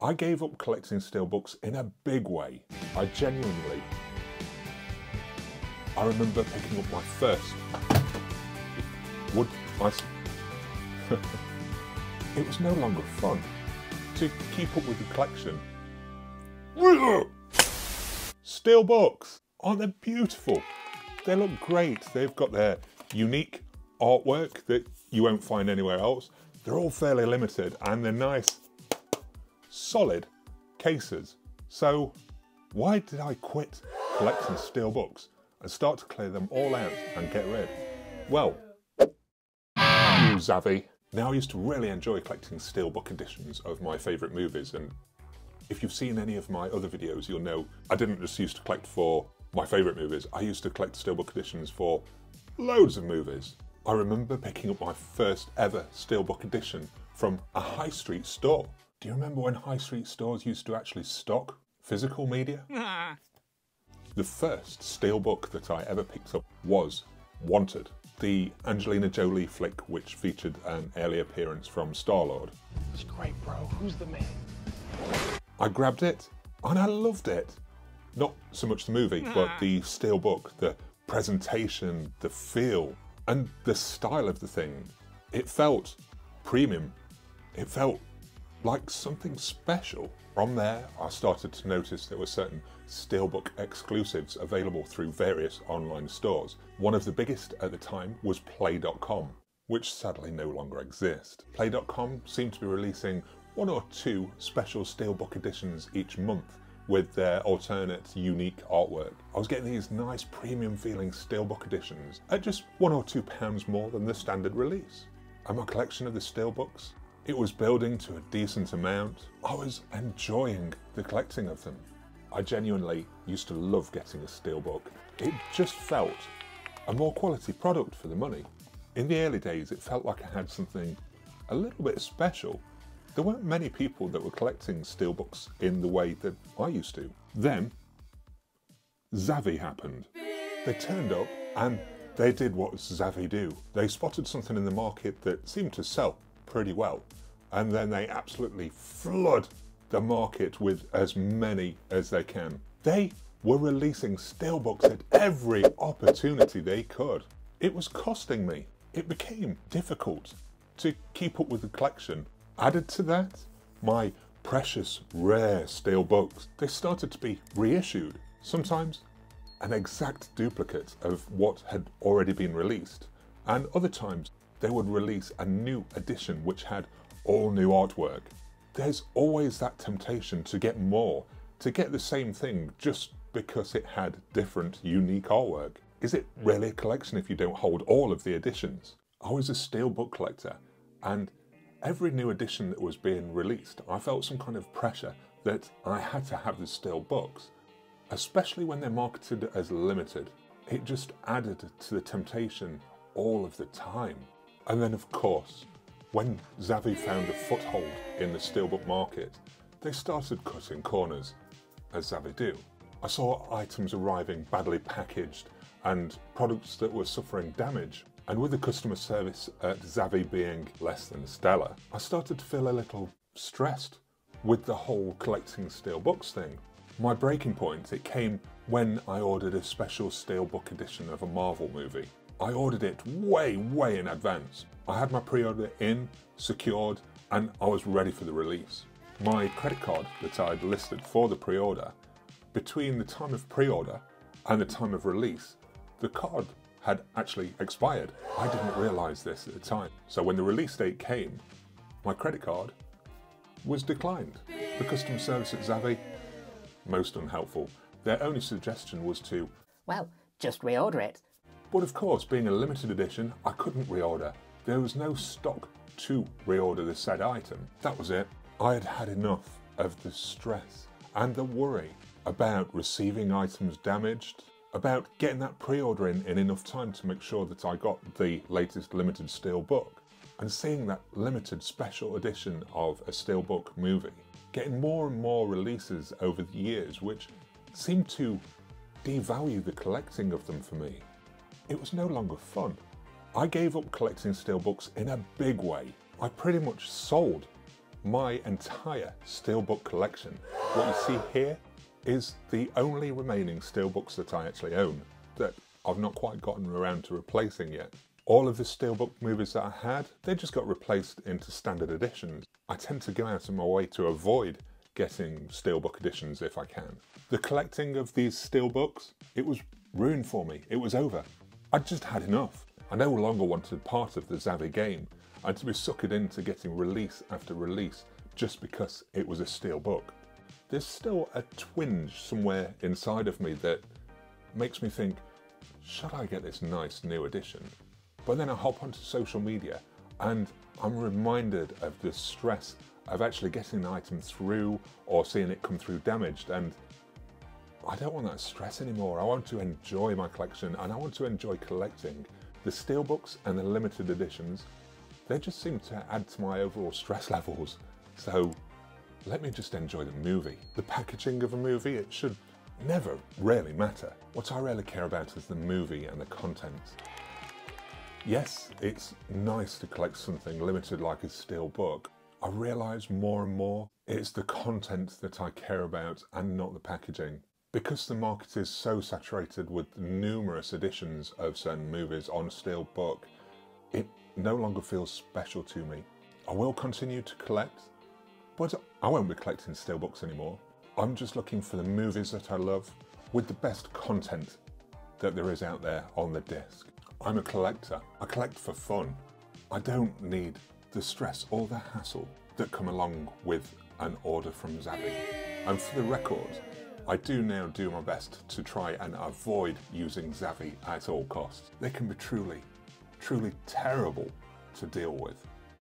I gave up collecting steelbooks in a big way. I remember picking up my first wood. It was no longer fun to keep up with the collection. Steelbooks, aren't they beautiful? They look great. They've got their unique artwork that you won't find anywhere else. They're all fairly limited and they're nice, solid cases. So why did I quit collecting steelbooks and start to clear them all out and get rid? Well, you Zavvi. Now I used to really enjoy collecting steelbook editions of my favourite movies, and if you've seen any of my other videos you'll know I didn't just used to collect for my favourite movies, I used to collect steelbook editions for loads of movies. I remember picking up my first ever steelbook edition from a high street store. Do you remember when high street stores used to actually stock physical media? The first steelbook that I ever picked up was Wanted, the Angelina Jolie flick which featured an early appearance from Star-Lord. It's great, bro. Who's the man? I grabbed it and I loved it. Not so much the movie, but the steelbook, the presentation, the feel, and the style of the thing. It felt premium. It felt like something special. From there, I started to notice there were certain steelbook exclusives available through various online stores. One of the biggest at the time was Play.com, which sadly no longer exists. Play.com seemed to be releasing 1 or 2 special steelbook editions each month with their alternate, unique artwork. I was getting these nice premium feeling steelbook editions at just £1 or £2 more than the standard release. And my collection of the steelbooks, it was building to a decent amount. I was enjoying the collecting of them. I genuinely used to love getting a steelbook. It just felt a more quality product for the money. In the early days, it felt like I had something a little bit special. There weren't many people that were collecting steelbooks in the way that I used to. Then, Zavvi happened. They turned up and they did what Zavvi do. They spotted something in the market that seemed to sell pretty well, and then they absolutely flood the market with as many as they can. They were releasing steelbooks at every opportunity they could. It was costing me. It became difficult to keep up with the collection. Added to that, my precious, rare steelbooks, they started to be reissued, sometimes an exact duplicate of what had already been released, and other times they would release a new edition which had all new artwork. There's always that temptation to get more, to get the same thing just because it had different, unique artwork. Is it really a collection if you don't hold all of the editions? I was a steelbook collector, and every new edition that was being released, I felt some kind of pressure that I had to have the steelbooks, especially when they're marketed as limited. It just added to the temptation all of the time. And then of course, when Zavvi found a foothold in the steelbook market, they started cutting corners, as Zavvi do. I saw items arriving badly packaged and products that were suffering damage. And with the customer service at Zavvi being less than stellar, I started to feel a little stressed with the whole collecting steelbooks thing. My breaking point, it came when I ordered a special steelbook edition of a Marvel movie. I ordered it way in advance. I had my pre-order in, secured, and I was ready for the release. My credit card that I'd listed for the pre-order, between the time of pre-order and the time of release, the card had actually expired. I didn't realise this at the time. So when the release date came, my credit card was declined. The customer service at Zavvi, most unhelpful. Their only suggestion was to, well, just reorder it. But of course, being a limited edition, I couldn't reorder. There was no stock to reorder the said item. That was it. I had had enough of the stress and the worry about receiving items damaged, about getting that pre-order in enough time to make sure that I got the latest limited steelbook, and seeing that limited special edition of a steelbook movie, getting more and more releases over the years which seemed to devalue the collecting of them for me. It was no longer fun. I gave up collecting steelbooks in a big way. I pretty much sold my entire Steelbook collection. What you see here is the only remaining Steelbooks that I actually own that I've not quite gotten around to replacing yet. All of the Steelbook movies that I had, they just got replaced into standard editions. I tend to go out of my way to avoid getting Steelbook editions if I can. The collecting of these Steelbooks, it was ruined for me. It was over. I'd just had enough. I no longer wanted part of the Zavvi game and to be suckered into getting release after release just because it was a Steelbook. There's still a twinge somewhere inside of me that makes me think, should I get this nice new edition? But then I hop onto social media and I'm reminded of the stress of actually getting an item through or seeing it come through damaged, and I don't want that stress anymore. I want to enjoy my collection and I want to enjoy collecting. The Steelbooks and the limited editions, they just seem to add to my overall stress levels. So let me just enjoy the movie. The packaging of a movie, it should never really matter. What I really care about is the movie and the content. Yes, it's nice to collect something limited like a Steelbook. I realise more and more it's the content that I care about and not the packaging. Because the market is so saturated with numerous editions of certain movies on a Steelbook, it no longer feels special to me. I will continue to collect, but I won't be collecting Steelbooks anymore. I'm just looking for the movies that I love with the best content that there is out there on the disc. I'm a collector. I collect for fun. I don't need the stress or the hassle that come along with an order from Zavvi. And for the record, I do now do my best to try and avoid using Zavvi at all costs. They can be truly, truly terrible to deal with.